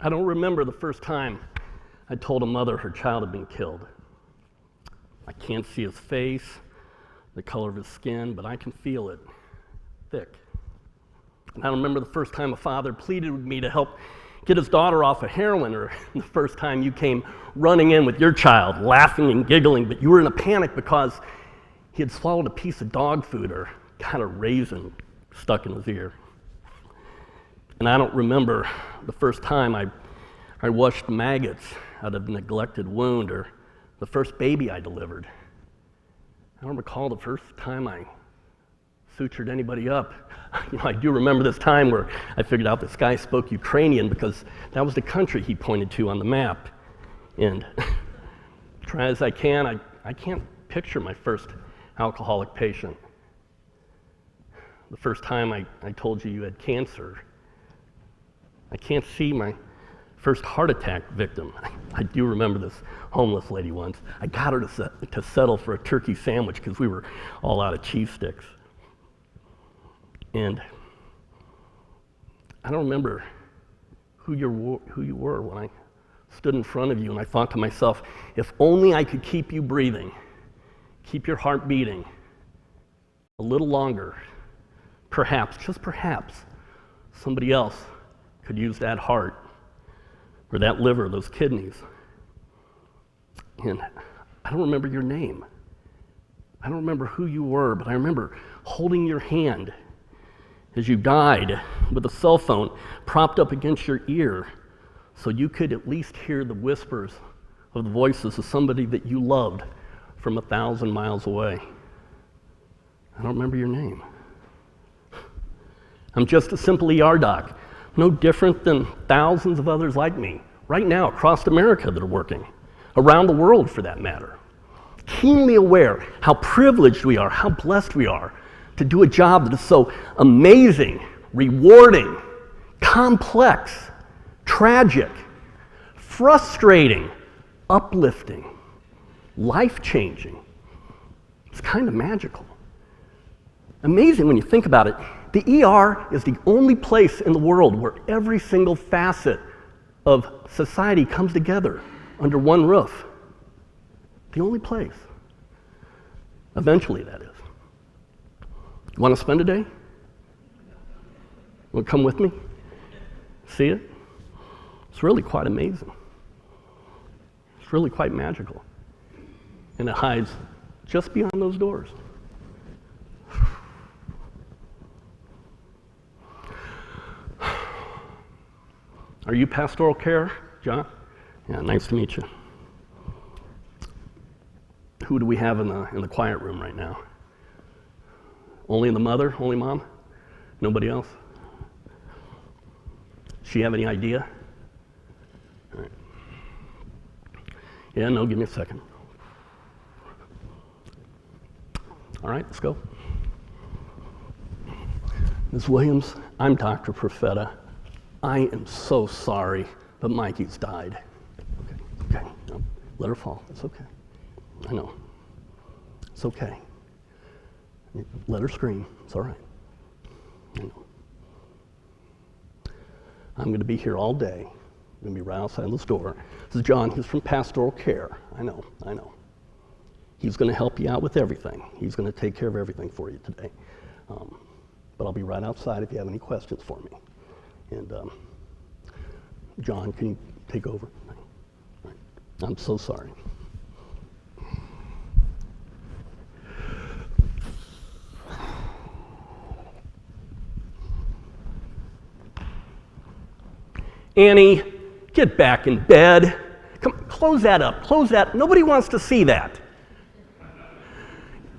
I don't remember the first time I told a mother her child had been killed. I can't see his face, the color of his skin, but I can feel it, thick. And I don't remember the first time a father pleaded with me to help get his daughter off of heroin, or the first time you came running in with your child, laughing and giggling, but you were in a panic because he had swallowed a piece of dog food or got a raisin stuck in his ear. And I don't remember the first time I washed maggots out of a neglected wound, or the first baby I delivered. I don't recall the first time I sutured anybody up. I do remember this time where I figured out this guy spoke Ukrainian because that was the country he pointed to on the map. And try as I can, I can't picture my first alcoholic patient. The first time I told you had cancer. I can't see my first heart attack victim. I do remember this homeless lady once. I got her to settle for a turkey sandwich because we were all out of cheese sticks. And I don't remember who you were when I stood in front of you, and I thought to myself, if only I could keep you breathing, keep your heart beating a little longer, perhaps, just perhaps, somebody else could use that heart or that liver, those kidneys. And I don't remember your name. I don't remember who you were, but I remember holding your hand as you died with a cell phone propped up against your ear so you could at least hear the whispers of the voices of somebody that you loved from 1,000 miles away. I don't remember your name. I'm just a simple ER doc, no different than thousands of others like me, right now across America that are working, around the world for that matter. Keenly aware how privileged we are, how blessed we are to do a job that is so amazing, rewarding, complex, tragic, frustrating, uplifting, life-changing. It's kind of magical. Amazing when you think about it. The ER is the only place in the world where every single facet of society comes together under one roof. The only place. Eventually, that is. You want to spend a day? Want to come with me? See it? It's really quite amazing. It's really quite magical. And it hides just beyond those doors. Are you pastoral care, John? Yeah, nice to meet you. Who do we have in the quiet room right now? Only the mother? Only mom? Nobody else? She have any idea? All right. Yeah, no, give me a second. All right, let's go. Ms. Williams, I'm Dr. Profeta. I am so sorry, but Mikey's died. Okay, no, let her fall, it's okay. I know, it's okay. Let her scream, it's all right. I know. I'm gonna be here all day. I'm gonna be right outside this door. This is John, he's from pastoral care. I know. He's gonna help you out with everything. He's gonna take care of everything for you today. But I'll be right outside if you have any questions for me. And John, can you take over? All right. I'm so sorry. Annie, get back in bed. Come, close that up, close that. Nobody wants to see that.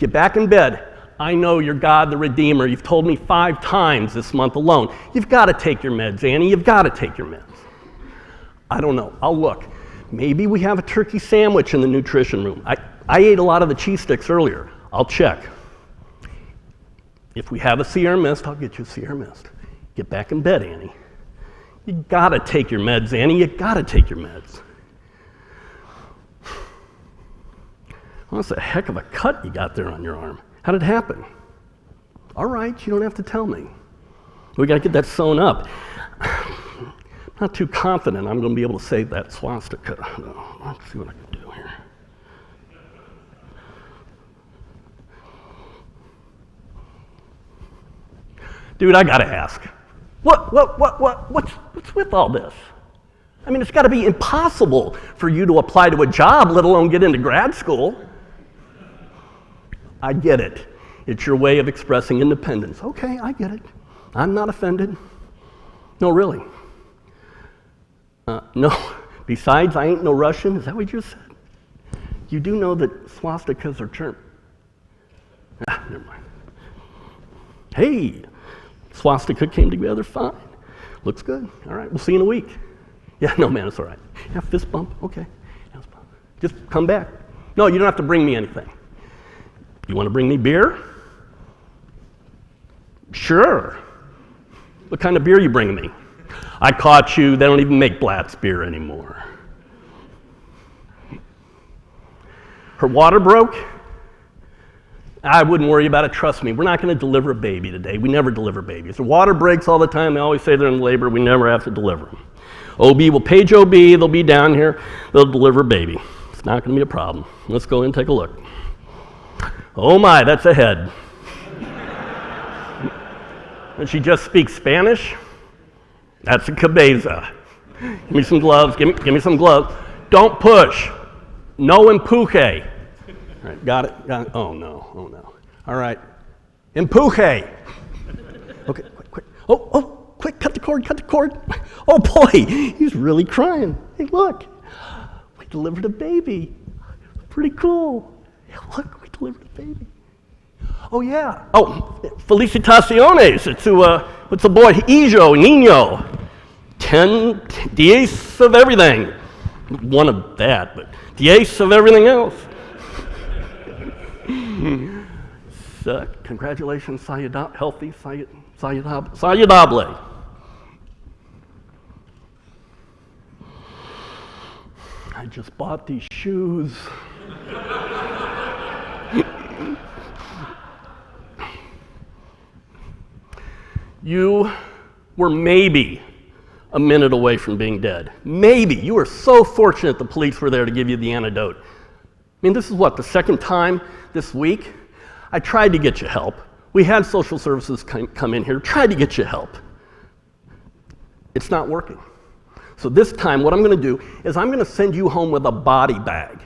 Get back in bed. I know you're God the Redeemer. You've told me 5 times this month alone. You've got to take your meds, Annie. You've got to take your meds. I don't know. I'll look. Maybe we have a turkey sandwich in the nutrition room. I ate a lot of the cheese sticks earlier. I'll check. If we have a Sierra Mist, I'll get you a Sierra Mist. Get back in bed, Annie. You got to take your meds, Annie. You got to take your meds. Well, that's a heck of a cut you got there on your arm. How did it happen? All right, you don't have to tell me. We got to get that sewn up. Not too confident I'm going to be able to save that swastika. Let's see what I can do here. Dude, I gotta ask, what's with all this? I mean, it's gotta be impossible for you to apply to a job, let alone get into grad school. I get it. It's your way of expressing independence. Okay, I get it. I'm not offended. No, really. No, besides, I ain't no Russian. Is that what you just said? You do know that swastikas are German. Never mind. Hey, swastika came together fine. Looks good. All right, we'll see you in a week. Yeah, no, man, it's all right. Yeah, fist bump. Okay. Fist bump. Just come back. No, you don't have to bring me anything. You want to bring me beer? Sure. What kind of beer are you bringing me? I caught you. They don't even make Blatt's beer anymore. Her water broke? I wouldn't worry about it. Trust me, we're not going to deliver a baby today. We never deliver babies. The water breaks all the time. They always say they're in labor. We never have to deliver them. OB will page OB. They'll be down here. They'll deliver a baby. It's not going to be a problem. Let's go in and take a look. Oh my, that's a head. And she just speaks Spanish? That's a cabeza. Give me some gloves. Give me some gloves. Don't push. No empuje. All right, got it? Oh no. All right. Empuje. Okay, quick. Oh, quick, cut the cord. Oh boy, he's really crying. Hey, look. We delivered a baby. Pretty cool. Yeah, look, we delivered a baby. Oh yeah. Oh, felicitaciones. It's a boy, Hijo, Niño. 10 of everything. One of that, but 10 of everything else. Congratulations, healthy, saludable. I just bought these shoes. You were maybe a minute away from being dead. Maybe. You were so fortunate the police were there to give you the antidote. I mean, this is what, the second time this week? I tried to get you help. We had social services come in here, tried to get you help. It's not working. So this time, what I'm going to do is I'm going to send you home with a body bag.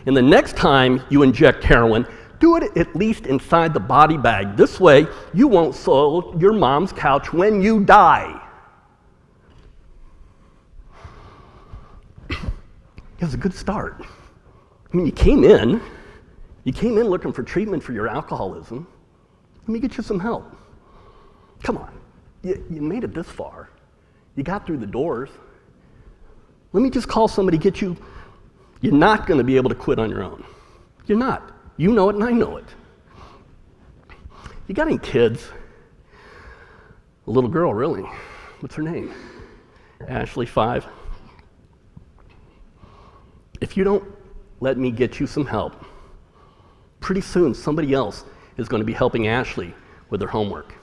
And the next time you inject heroin, do it at least inside the body bag. This way, you won't soil your mom's couch when you die. It was a good start. I mean, you came in looking for treatment for your alcoholism. Let me get you some help. Come on, you made it this far. You got through the doors. Let me just call somebody, get you. You're not going to be able to quit on your own. You're not. You know it and I know it. You got any kids? A little girl, really. What's her name? Ashley, 5. If you don't let me get you some help, pretty soon somebody else is going to be helping Ashley with her homework,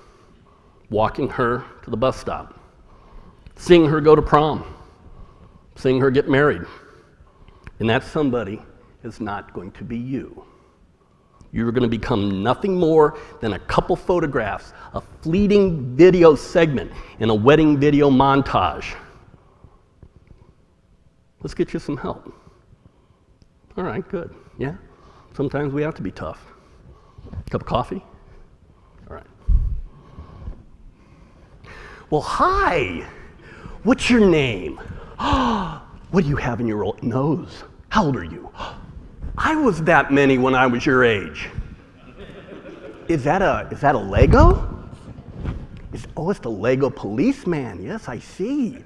walking her to the bus stop, seeing her go to prom, seeing her get married. And that somebody is not going to be you. You're going to become nothing more than a couple photographs, a fleeting video segment in a wedding video montage. Let's get you some help. All right, good. Yeah? Sometimes we have to be tough. Cup of coffee? All right. Well, hi. What's your name? What do you have in your nose? How old are you? I was that many when I was your age. Is that a Lego? It's the Lego policeman. Yes, I see.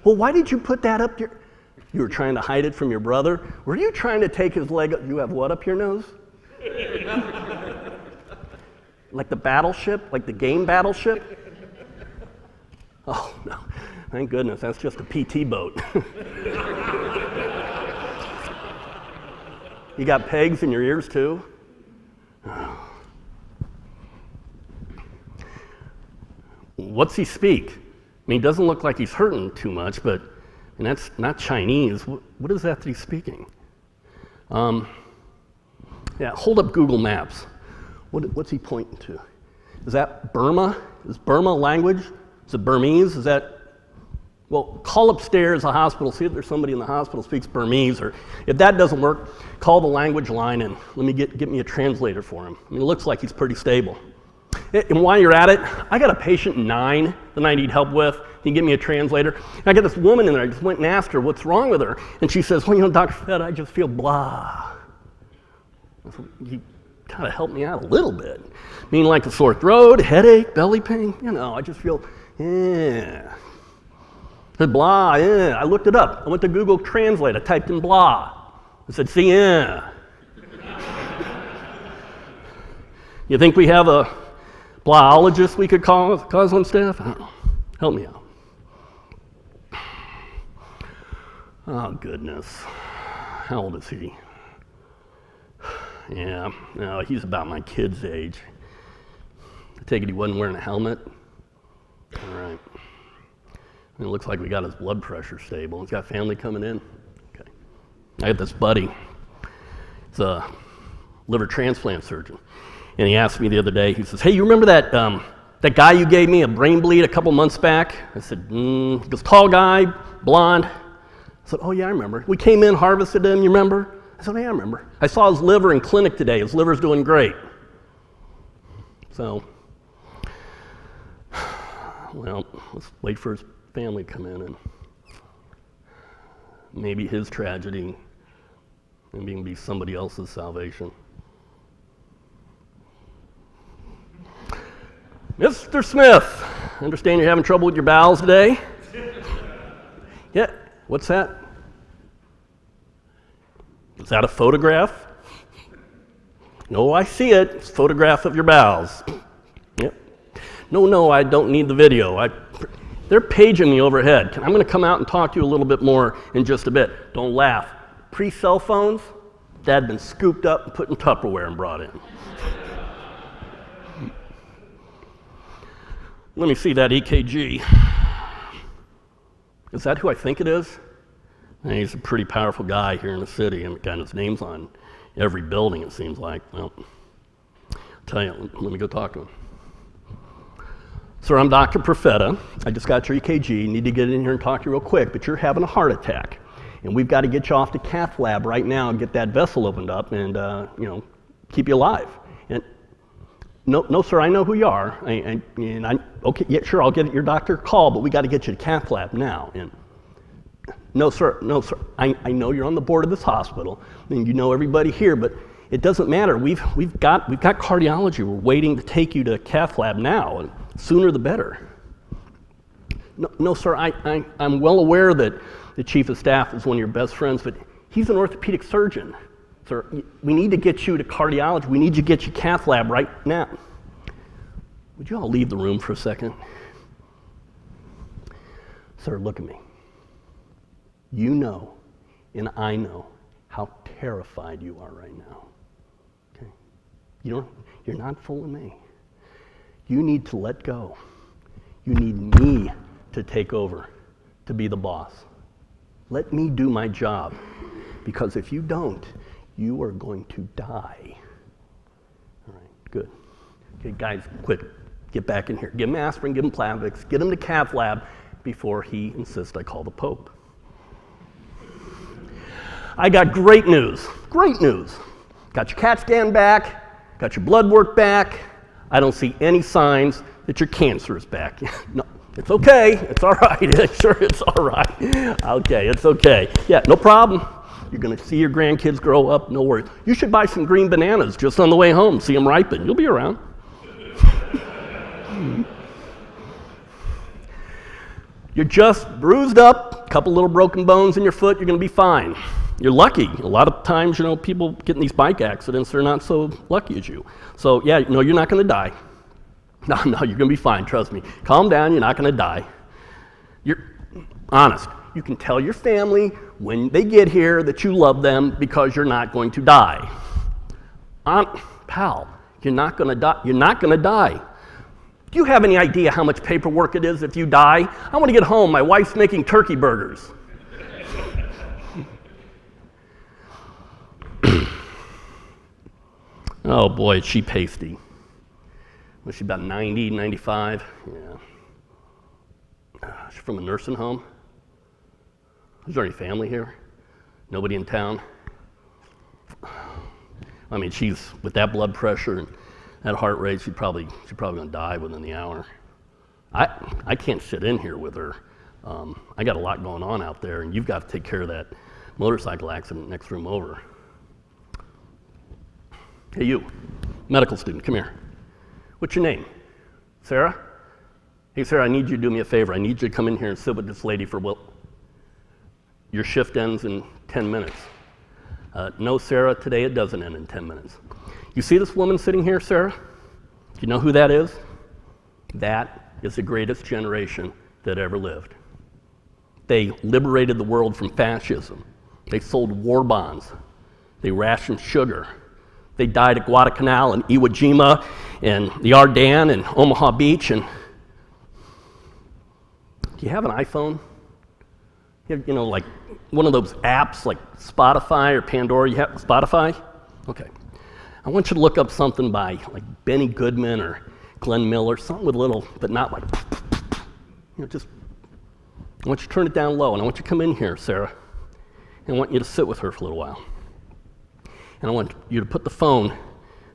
Well, why did you put that up your... You were trying to hide it from your brother? Were you trying to take his Lego... You have what up your nose? Like the battleship? Like the game Battleship? Oh, no. Thank goodness, that's just a PT boat. You got pegs in your ears, too? What's he speak? mean, he doesn't look like he's hurting too much, but and that's not Chinese. What is that he's speaking? Yeah, hold up Google Maps. What's he pointing to? Is that Burma? Is Burma a language? Is it Burmese? Is that, well, call upstairs a hospital, see if there's somebody in the hospital who speaks Burmese, or if that doesn't work, call the language line and let me get me a translator for him. I mean, it looks like he's pretty stable. And while you're at it, I got a patient 9 that I need help with. Can you get me a translator? And I got this woman in there. I just went and asked her what's wrong with her. And she says, well, you know, Dr. Profeta, I just feel blah. I said, you gotta help me out a little bit. Meaning like a sore throat, headache, belly pain. You know, I just feel, yeah. I said, blah, yeah. I looked it up. I went to Google Translate. I typed in blah. I said, see, yeah. You think we have a blahologist we could call on staff? I don't know. Help me out. Oh, goodness. How old is he? Yeah, no, he's about my kid's age. I take it he wasn't wearing a helmet? All right. And it looks like we got his blood pressure stable. He's got family coming in? Okay. I got this buddy. He's a liver transplant surgeon. And he asked me the other day, he says, hey, you remember that guy you gave me a brain bleed a couple months back? I said, he goes, tall guy, blonde. I said, oh yeah, I remember. We came in, harvested him, you remember? I said, yeah, I remember. I saw his liver in clinic today. His liver's doing great. So, well, let's wait for his family to come in and maybe his tragedy, maybe it can be somebody else's salvation. Mr. Smith, I understand you're having trouble with your bowels today? Yeah, what's that? Is that a photograph? No, I see it. It's a photograph of your bowels. Yep. No, I don't need the video. They're paging me overhead. I'm going to come out and talk to you a little bit more in just a bit. Don't laugh. Pre-cell phones, Dad had been scooped up and put in Tupperware and brought in. Let me see that EKG. Is that who I think it is? And he's a pretty powerful guy here in the city, and his name's on every building, it seems like. Well, I'll tell you, let me go talk to him. Sir, I'm Dr. Profeta. I just got your EKG. Need to get in here and talk to you real quick, but you're having a heart attack. And we've got to get you off to cath lab right now and get that vessel opened up and, keep you alive. And no, sir, I know who you are. Okay, yeah, sure, I'll get your doctor call, but we got to get you to cath lab now. And no, sir, I know you're on the board of this hospital, and you know everybody here, but it doesn't matter. We've got cardiology. We're waiting to take you to cath lab now, and sooner the better. No, sir, I'm well aware that the chief of staff is one of your best friends, but he's an orthopedic surgeon. Sir, we need to get you to cardiology. We need to get you cath lab right now. Would you all leave the room for a second? Sir, look at me. You know, and I know how terrified you are right now. Okay? You're not fooling me. You need to let go. You need me to take over, to be the boss. Let me do my job, because if you don't, you are going to die. All right, good. Okay, guys, quick, get back in here. Give him aspirin, give him Plavix, get him to cath lab before he insists I call the Pope. I got great news, great news. Got your CAT scan back, got your blood work back. I don't see any signs that your cancer is back. No, it's okay, it's all right, sure, it's all right. Okay, it's okay. Yeah, no problem. You're gonna see your grandkids grow up, no worries. You should buy some green bananas just on the way home, see them ripen. You'll be around. You're just bruised up, a couple little broken bones in your foot, you're gonna be fine. You're lucky. A lot of times, people get in these bike accidents, they're not so lucky as you. So yeah, no, you're not gonna die. No, you're gonna be fine, trust me. Calm down, you're not gonna die. You're honest. You can tell your family when they get here that you love them because you're not going to die. Pal, you're not gonna die. You're not gonna die. Do you have any idea how much paperwork it is if you die? I want to get home. My wife's making turkey burgers. Oh boy, is she pasty. Was she about 90, 95? Yeah. She's from a nursing home. Is there any family here? Nobody in town? I mean, she's, with that blood pressure and that heart rate, she's probably gonna die within the hour. I can't sit in here with her. I got a lot going on out there, and you've got to take care of that motorcycle accident next room over. Hey, you, medical student, come here. What's your name? Sarah? Hey, Sarah, I need you to do me a favor. I need you to come in here and sit with this lady for, well, your shift ends in 10 minutes. No, Sarah, today it doesn't end in 10 minutes. You see this woman sitting here, Sarah? Do you know who that is? That is the greatest generation that ever lived. They liberated the world from fascism. They sold war bonds. They rationed sugar. They died at Guadalcanal and Iwo Jima and the Ardennes and Omaha Beach. And do you have an iPhone? You know, like one of those apps like Spotify or Pandora. You have Spotify? Okay. I want you to look up something by like Benny Goodman or Glenn Miller, something with a little, but not like, you know, just, I want you to turn it down low, and I want you to come in here, Sarah, and I want you to sit with her for a little while. And I want you to put the phone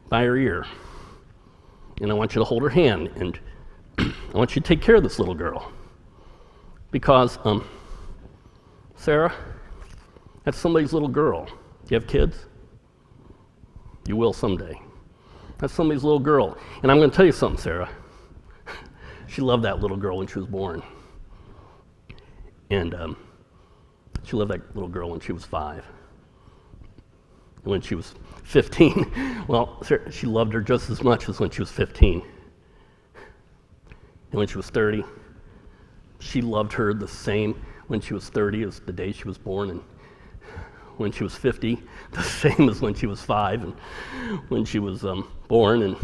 by her ear, and I want you to hold her hand, and I want you to take care of this little girl. Because, Sarah, that's somebody's little girl. Do you have kids? You will someday. That's somebody's little girl. And I'm going to tell you something, Sarah. She loved that little girl when she was born. And she loved that little girl when she was 5. And when she was 15, well, Sarah, she loved her just as much as when she was 15. And when she was 30, she loved her the same when she was 30 as the day she was born. And when she was 50, the same as when she was 5, and when she was born, and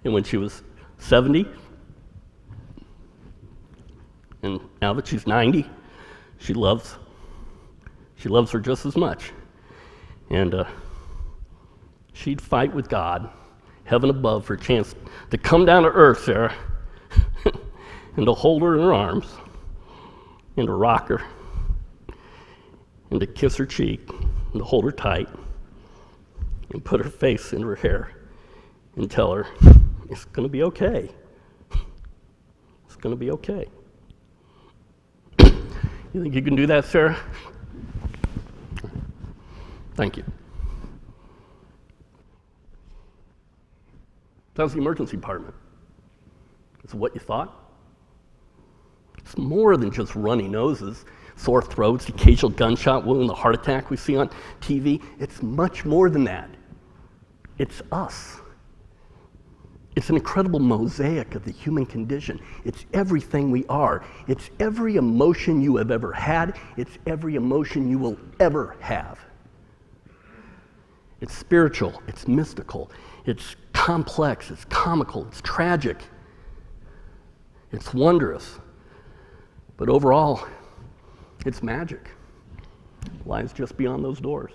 when she was 70, and now that she's 90, she loves her just as much. And she'd fight with God, heaven above, for a chance to come down to earth, Sarah, and to hold her in her arms, and to rock her, and to kiss her cheek, and to hold her tight, and put her face in her hair, and tell her, it's going to be okay. It's going to be okay. You think you can do that, Sarah? Thank you. That's the emergency department. It's what you thought. It's more than just runny noses, sore throats, occasional gunshot wound, the heart attack we see on TV. It's much more than that. It's us. It's an incredible mosaic of the human condition. It's everything we are. It's every emotion you have ever had. It's every emotion you will ever have. It's spiritual. It's mystical. It's complex. It's comical. It's tragic. It's wondrous. But overall, it's magic. It lies just beyond those doors.